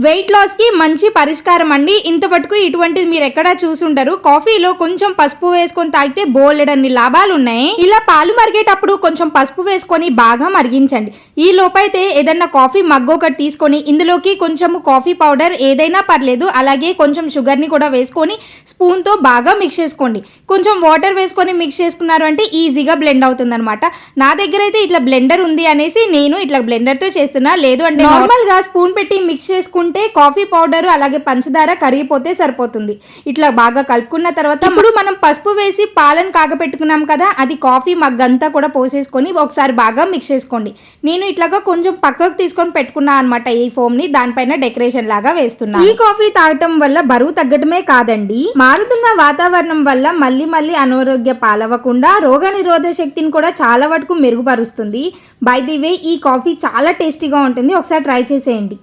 Weight loss కి మంచి పరిష్కారం అండి. ఇంతవరకు ఇటువంటిది మీరు ఎక్కడా చూసుంటారు. కాఫీలో కొంచెం పసుపు వేసుకొని తాగితే బోలెడన్ని లాభాలు ఉన్నాయి. ఇలా పాలు మరిగేటప్పుడు కొంచెం పసుపు వేసుకొని బాగా మరిగించండి. ఈ లోపైతే ఏదన్నా కాఫీ మగ్గు ఒకటి తీసుకొని ఇందులోకి కొంచెం కాఫీ పౌడర్ ఏదైనా పర్లేదు, అలాగే కొంచెం షుగర్ ని కూడా వేసుకొని స్పూన్ తో బాగా మిక్స్ చేసుకోండి. కొంచెం వాటర్ వేసుకొని మిక్స్ చేసుకున్నారు అంటే ఈజీగా బ్లెండ్ అవుతుంది అనమాట. నా దగ్గర అయితే ఇట్లా బ్లెండర్ ఉంది అనేసి నేను ఇట్లా బ్లెండర్ తో చేస్తున్నా. లేదు అంటే నార్మల్ గా స్పూన్ పెట్టి మిక్స్ చేసుకుంటే కాఫీ పౌడర్ అలాగే పంచదార కరిగిపోతే సరిపోతుంది. ఇట్లా బాగా కలుపుకున్న తర్వాత ఇప్పుడు మనం పసుపు వేసి పాలను కాగపెట్టుకున్నాం కదా, అది కాఫీ మగ్ అంతా కూడా పోసేసుకొని ఒకసారి బాగా మిక్స్ చేసుకోండి. నేను ఇట్లాగా కొంచెం పక్కకు తీసుకొని పెట్టుకున్నా అనమాట ఈ ఫోమ్ ని. దానిపైన డెకరేషన్ లాగా వేస్తున్నా. ఈ కాఫీ తాగటం వల్ల బరువు తగ్గటమే కాదండి, మారుతున్న వాతావరణం వల్ల మళ్ళీ అనారోగ్య పాలవకుండా రోగ నిరోధక శక్తిని కూడా చాలా వరకు మెరుగుపరుస్తుంది. బై ది వే ఈ కాఫీ చాలా టేస్టీగా ఉంటుంది, ఒకసారి ట్రై చేసేయండి.